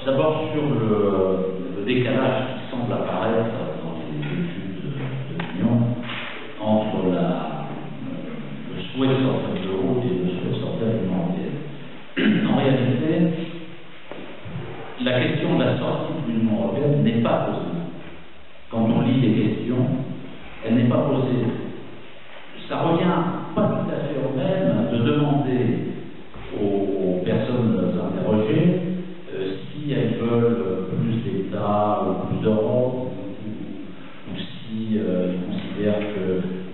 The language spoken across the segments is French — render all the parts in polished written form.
D'abord sur le décalage qui semble apparaître dans les études d'opinion entre le souhait de sortir de l'euro et le souhait de sortir de l'Union européenne. En réalité, la question de la sortie de l'Union européenne n'est pas posée. Quand on lit les questions, elle n'est pas posée. Ça revient pas tout à fait au même de demander aux personnes interrogées si elles veulent plus d'État ou plus d'Europe, ou si ils considèrent que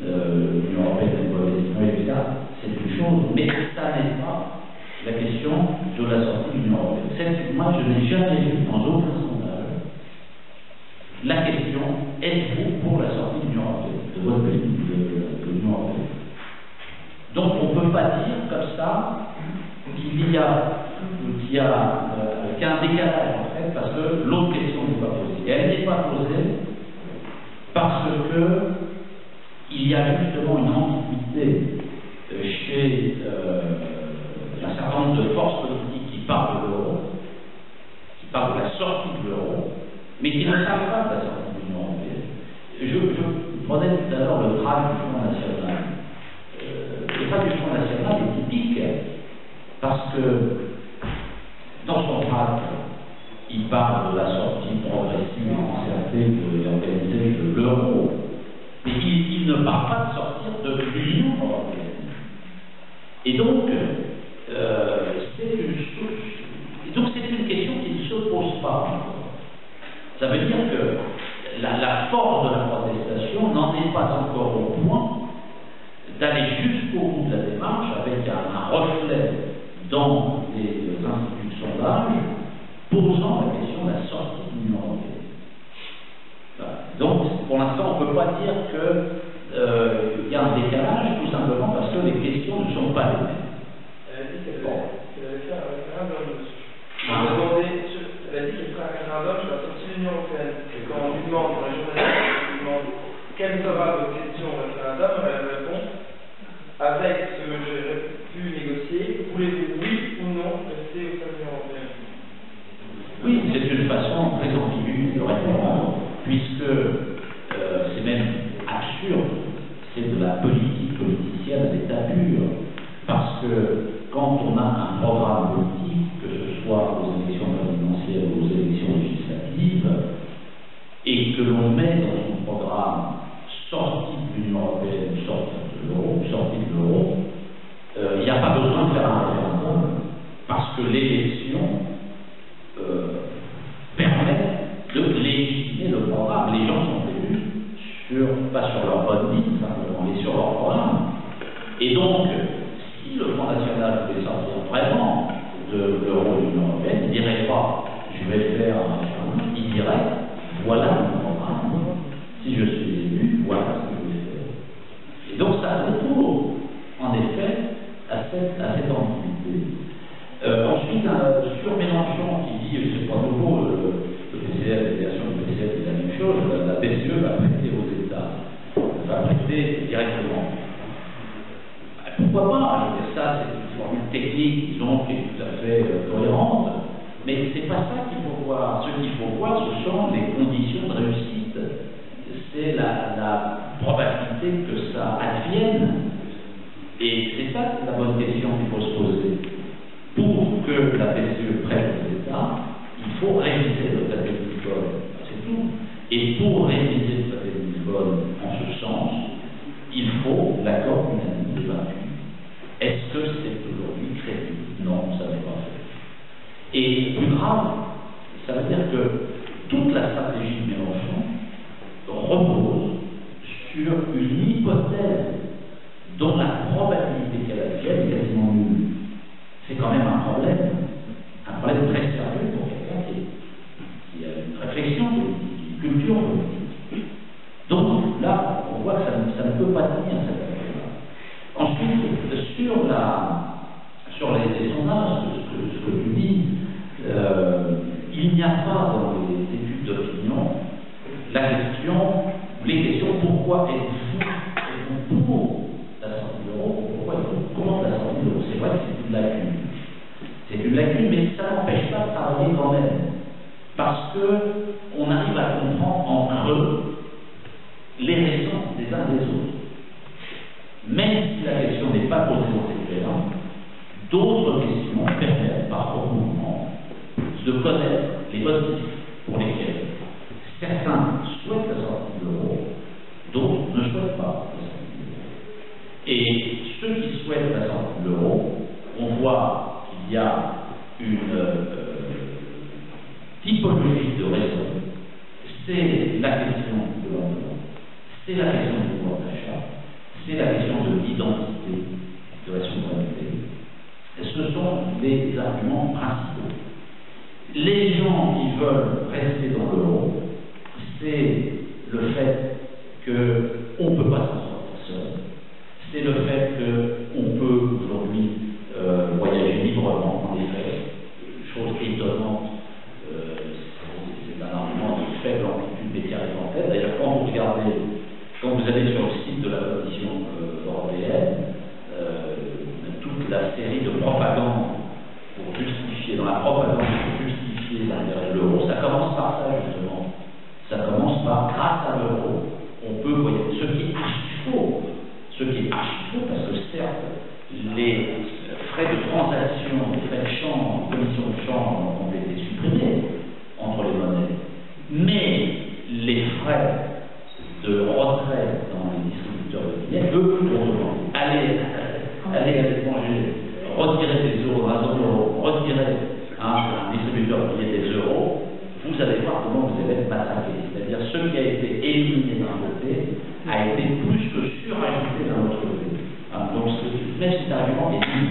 l'Union européenne est une bonne question, etc. C'est une chose, mais ça n'est pas la question de la sortie de l'Union européenne. Moi, je n'ai jamais vu dans aucun sondage la question êtes-vous pour la sortie de l'Union européenne, de votre pays, de l'Union européenne. Donc, on ne peut pas dire comme ça qu'il y a un décalage en fait, parce que l'autre question n'est pas posée. Et elle n'est pas posée parce que il y a justement une ambiguïté chez un certain nombre de forces politiques qui parlent de l'euro, qui parlent de la sortie de l'euro, mais qui ne savent pas de la sortie de l'Union européenne. Je prenais tout à l'heure le tract du Front National. Le tract du Front National est typique parce que dans son tract, il parle de la sortie progressive et concertée et organisée de l'euro, mais il ne parle pas de sortir de l'Union européenne. Et donc, c'est une question qui ne se pose pas. Ça veut dire que la force de la protestation n'en est pas encore au point d'aller jusqu'au bout de la démarche avec un reflet dans les instituts de sondage posant la question de la sortie de l'Union européenne. Voilà. Donc, pour l'instant, on ne peut pas dire qu'il y a un décalage, tout simplement parce que les questions ne sont pas les mêmes. Elle a dit qu'elle allait faire un référendum dessus. Elle a dit qu'elle ferait un référendum sur la sortie de l'Union européenne. Et quand on lui demande, dans les journalistes, on lui demande quelle sera votre question au référendum, elle répond avec ce que j'ai pu négocier, voulez-vous oui ou non rester au sein de l'Union européenne? Oui, c'est une façon très ambiguë de répondre, puisque c'est même absurde, c'est de la politique politicienne à l'état pur, parce que quand on a un programme politique, que ce soit aux élections présidentielles ou aux élections législatives, et que l'on met dans son programme sortie de l'Union européenne, sortie de l'euro, il n'y a pas besoin de faire un référendum, parce que l'élection permet de légitimer le programme. Les gens sont élus pas sur leur bonne ligne, simplement, mais sur leur programme. Et donc, si le Front National voulait sortir vraiment de l'euro et de l'Union européenne, il ne dirait pas je vais faire un référendum, il dirait voilà mon programme. Si je suis élu, voilà ce que je vais faire. Et donc, ça retourne, en effet, à cette ambiguïté. Ensuite, sur Mélenchon qui dit, c'est pas nouveau, le PCF, la délégation du PCF dit la même chose, la BCE va prêter aux États, va prêter directement. Pourquoi pas? Ça, c'est une formule technique, disons, qui est tout à fait cohérente, mais c'est pas ça qu'il faut voir. Ce qu'il faut voir, ce sont les conditions de réussite. C'est la probabilité que ça advienne. Et c'est ça la bonne question qu'il faut se poser. Pour que la BCE prête aux États, il faut réviser le traité de Lisbonne. C'est tout. Et pour réviser le traité de Lisbonne en ce sens, il faut l'accord unanime des 28. Est-ce que c'est aujourd'hui crédible? Non, ça n'est pas fait. Et plus grave, ça veut dire que toute la stratégie de Mélenchon repose sur une hypothèse dont la probabilité qu'elle advienne est quasiment nulle. C'est quand même un problème très sérieux pour quelqu'un qui a une réflexion politique, une culture politique. Donc là, on voit que ça ne peut pas tenir cette affaire-là. Ensuite, sur les sondages, ce que tu dis, il n'y a pas dans les études d'opinion les questions pourquoi êtes-vous pour la sortie de l'euro, pourquoi êtes-vous contre la sortie de l'euro. C'est vrai que c'est une lacune. C'est une lacune, mais ça n'empêche pas de travailler quand même. souhaitent la sortie de l'euro, on voit qu'il y a une typologie de raisons. C'est la question de l'emploi, c'est la question du pouvoir d'achat, c'est la question de l'identité de la souveraineté. Et ce sont les arguments principaux. Les gens qui veulent rester dans l'euro, c'est le fait qu'on ne peut pas s'en sortir seul, c'est le fait qu'on peut aujourd'hui voyager librement, en effet, chose étonnante, c'est un argument de faible amplitude baissière et dentaire. D'ailleurs, quand vous allez sur le site de la Commission européenne, toute la série de propagande pour justifier, dans la propagande pour justifier l'intérêt de l'euro, ça commence par ça justement. Ça commence par, grâce à l'euro, on peut voyager. Ce qui est archi-faux, parce que certes, les frais de transaction, les frais de change, les commissions de change ont été supprimés entre les monnaies, mais les frais de retrait dans les distributeurs de billets, eux, aller à l'étranger, retirer des euros dans la zone euro, retirer un distributeur de billets des euros, vous allez voir comment vous allez être massacré. C'est-à-dire ce qui a été éliminé d'un côté a été plus que surajouté d'un autre côté. Donc même cet argument est nul,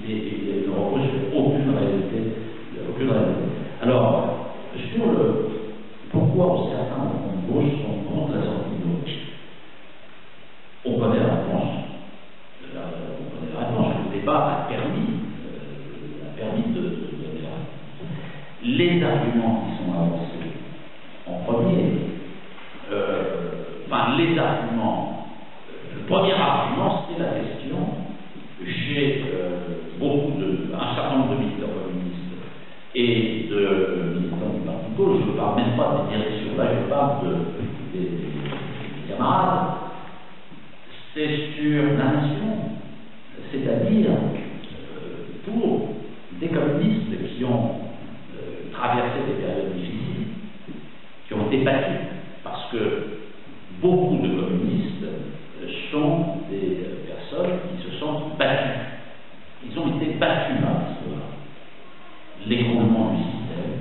il ne repose sur aucune réalité. Alors, sur le pourquoi certains en gauche sont contre la sortie de l'euro, on connaît la réponse. Le débat a permis de donner la réponse. Les arguments qui sont avancés en premier, le premier argument, c'est la question chez un certain nombre de militants communistes et de militants du Parti gauche. Je ne parle même pas des directions, là je parle des camarades. C'est sur la nation, c'est-à-dire pour des communistes qui ont traversé des périodes difficiles, qui ont été battus, parce que beaucoup de communistes sont des personnes qui se sont battues. Ils ont été battus par l'histoire. L'écroulement du système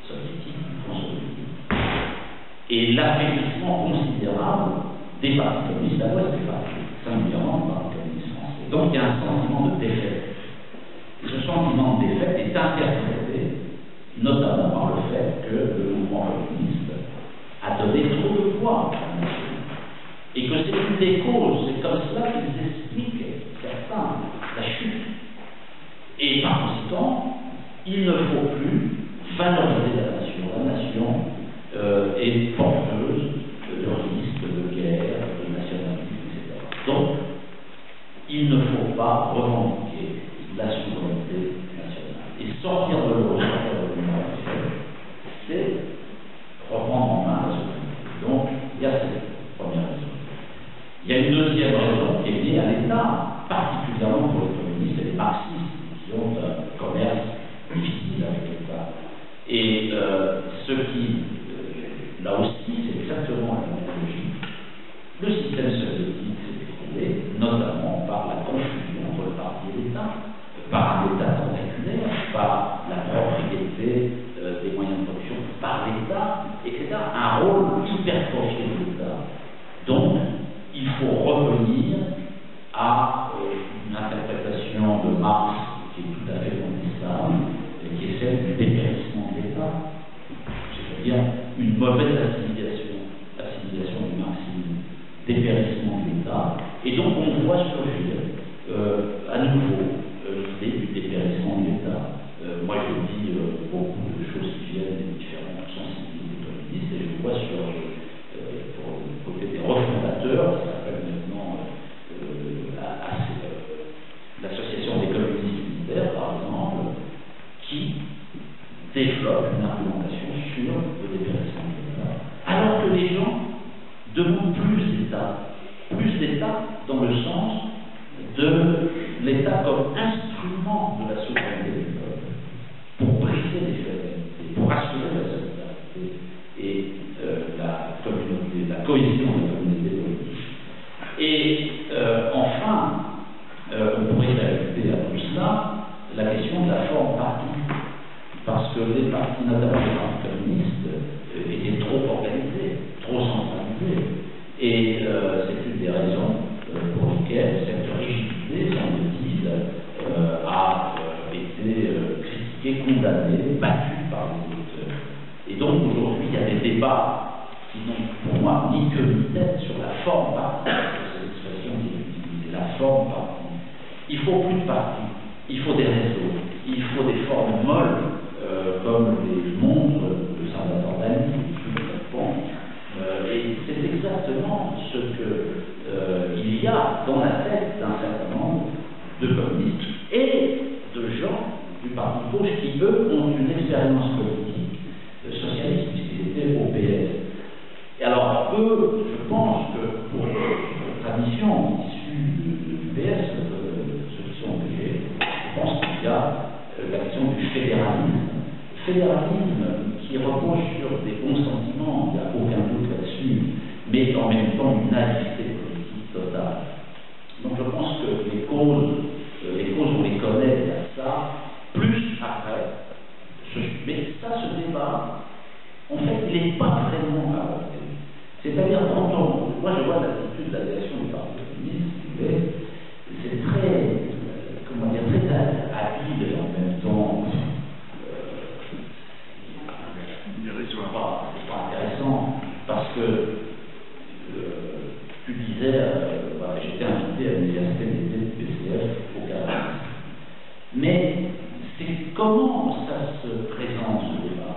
soviétique, du Front soviétique, et l'affaiblissement considérable des partis communistes à l'ouest du parti, singulièrement du parti communiste français. Donc il y a un sentiment de défaite. Et ce sentiment de défaite est interprété notamment par le fait que le mouvement communiste a donné trop de poids à la nation. Et que c'est une des causes, c'est comme cela qu'ils expliquent certains la chute. Et par conséquent, il ne faut plus valoriser la nation. La nation est porteuse de risques de guerre, de nationalisme, etc. Donc, il ne faut pas revendiquer la souveraineté nationale. Et sortir de l'euro, sortir de l'Union européenne, c'est reprendre en main la souveraineté. Donc, il y a cette première raison. Il y a une deuxième raison qui est liée à l'État, particulièrement pour les communistes et les marxistes, qui ont un commerce difficile avec l'État. Et ce qui, là aussi, c'est exactement la même logique. Le système soviétique s'est écroulé, notamment par la confusion entre le parti et l'État, par un État tentaculaire, par la propriété des moyens de production par l'État, etc. Un rôle hypertrophié de l'État. Donc, il faut revenir à une interprétation de Marx qui est tout à fait contestable, et qui est celle du dépérissement de l'État, c'est-à-dire une mauvaise assimilation du marxisme, dépérissement de l'État, et donc on voit surgir à nouveau l'idée du dépérissement de l'État. Moi je dis beaucoup de choses qui viennent des différentes sensibilités communistes, et je vois sur pour le côté des refondateurs, qui s'appelle maintenant l'association des communistes militaires, par exemple, qui développe une argumentation sur le dépérissement de l'État, alors que les gens demandent plus d'État dans le sens de l'État comme instrument de la souveraineté du peuple, pour briser les féodalités, pour assurer la solidarité et la cohésion de la communauté politique. Et enfin, on pourrait ajouter à tout cela la question de la forme parti, parce que les partis, notamment les partis communistes, étaient trop organisés, trop centralisés, et c'est une des raisons pour lesquelles cette rigidité, semble-t-il, a été critiquée, condamnée, battue par les auteurs. Et donc aujourd'hui, il y a des débats qui n'ont pour moi ni queue ni tête sur la forme parti, c'est l'expression qui est utilisée, la forme parti. Il faut plus de partis, il faut des réseaux, il faut des formes molles, comme les montres de Salvatore Dali, et c'est exactement ce qu'il y a dans la tête d'un certain nombre de communistes et de gens du parti de gauche qui, eux, ont une expérience politique socialiste, puisqu'ils étaient au PS. Et alors, eux, je pense que pour la tradition issue du PS, ceux qui sont obligés, je pense qu'il y a la question du fédéralisme. Fédéralisme qui repose sur des bons sentiments, il n'y a aucun doute là-dessus, mais en même temps une naïveté politique totale. Donc je pense que les causes on les connaît, il y a ça, plus après, mais ça, ce débat, en fait, il n'est pas vraiment abordé. C'est-à-dire, moi je vois l'attitude de la direction du Parti communiste, c'est très, comment dire, très habile et en même temps. C'est pas intéressant parce que tu disais, j'étais invité à l'université d'été du PCF au Canada. Mais c'est comment ça se présente ce débat?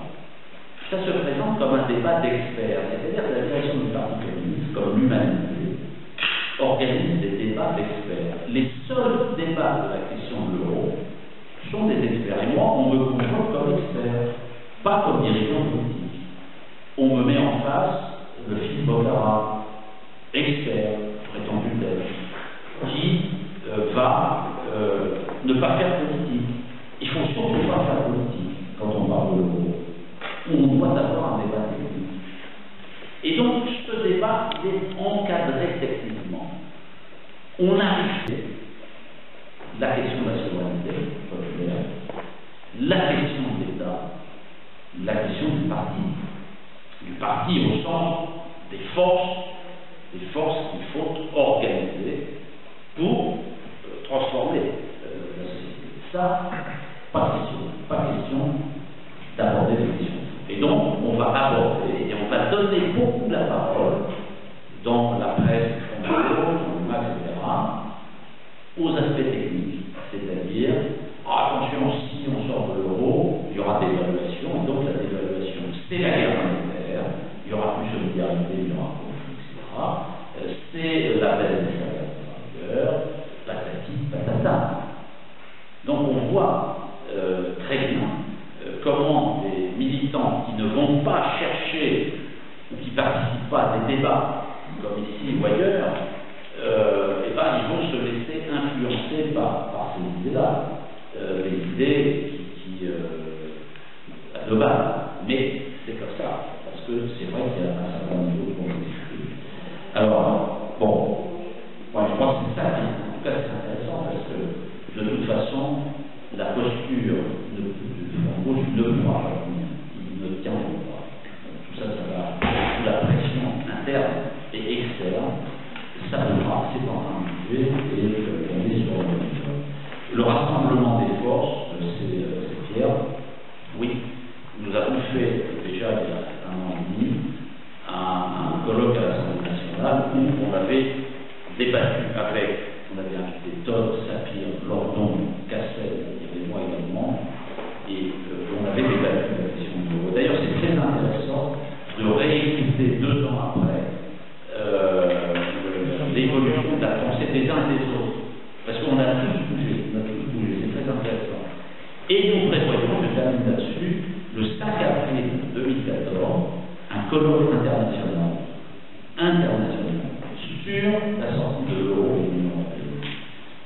Ça se présente comme un débat d'experts, c'est-à-dire que la direction du Parti communiste, comme l'humanité, organise des débats d'experts. Les seuls débats de la question de l'euro sont des experts. Et moi, on me convoque comme expert, pas comme dirigeant politique. On me met en face le Philippe Bocara, expert, prétendu tel, qui va ne pas faire politique. Il faut surtout pas faire politique quand on parle de l'euro. On doit avoir un débat technique. Et donc, ce débat est encadré techniquement. On a ajouté la question de la souveraineté populaire, la question de l'État, la question du parti au sens des forces qu'il faut organiser pour transformer la société. Ça, pas question d'aborder les questions. Et donc, on va aborder et on va donner beaucoup la parole dans la presse, dans le MAC, etc., aux aspects techniques, c'est-à-dire, attention, si on sort de l'euro, il y aura dévaluation, et donc la dévaluation, c'est la guerre monétaire, il y aura plus de solidarité, il y aura conflit, etc. C'est la baisse des salaires des travailleurs, patati, patata. Donc on voit très bien comment des militants qui ne vont pas chercher ou qui ne participent pas à des débats, comme ici ou ailleurs, ils vont se laisser influencer par ces idées-là, les idées de base. Mais c'est comme ça, parce que c'est vrai qu'il y a un certain niveau de complexité. Alors, bon, moi je pense que c'est ça qui, en tout cas, c'est intéressant, parce que de toute façon, la posture de gauche ne pourra pas tenir, il ne tient pas. Tout ça, ça va sous la pression interne et externe, ça devra, c'est en train de bouger et tomber sur le rassemblement des forces, c'est clair. Oui, nous avons fait déjà il y a 1 an et demi un colloque à l'Assemblée nationale où on avait débattu avec, on avait invité Todd, Sapir, Lordon, Cassel, il y avait moi également, et on avait débattu la question de l'euro. D'ailleurs, c'est très intéressant de réécouter 2 ans après l'évolution de la pensée des uns et des autres, parce qu'on a tous bougé, c'est très intéressant. Et nous prévoyons, je termine là-dessus, le 5 avril 2014, un colloque international sur la sortie de l'euro et de l'Union européenne,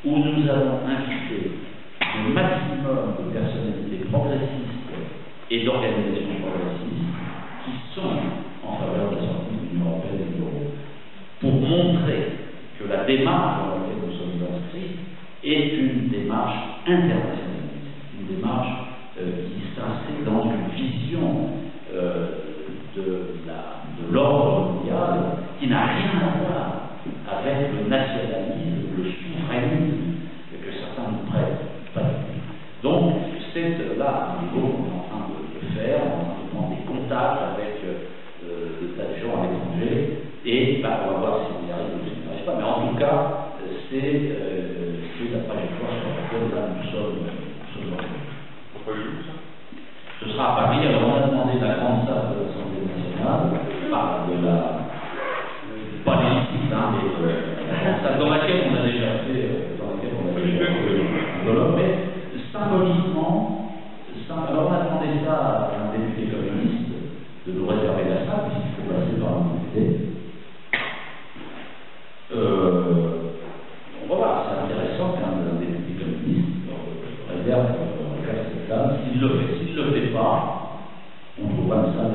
où nous allons inviter le maximum de personnalités progressistes et d'organisations progressistes qui sont en faveur de la sortie de l'Union européenne et de l'euro, pour montrer que la démarche dans laquelle nous sommes inscrits internationaliste, une démarche qui s'inscrit dans une vision de l'ordre mondial qui n'a rien à voir avec le nationalisme, le souverainisme que certains nous prêtent. Pas du tout. Donc, c'est là un niveau qu'on est en train de faire, on est en train de prendre des contacts avec des tas de gens à l'étranger, et on va voir si on y arrive ou si on n'y arrive pas, mais en tout cas, c'est la trajectoire sur laquelle là nous sommes Pourquoi le joue, ça? Ce sera à Paris. Alors on a demandé la grande salle de l'Assemblée nationale, pas les listes, hein, mais la salle dans laquelle on a déjà fait, mais symboliquement, alors on a demandé ça à un député communiste de nous réserver la salle, puisqu'il faut passer par un député. On va voir, c'est intéressant qu'un député communiste réserve cette salle. S'il ne le fait pas, on trouvera une salle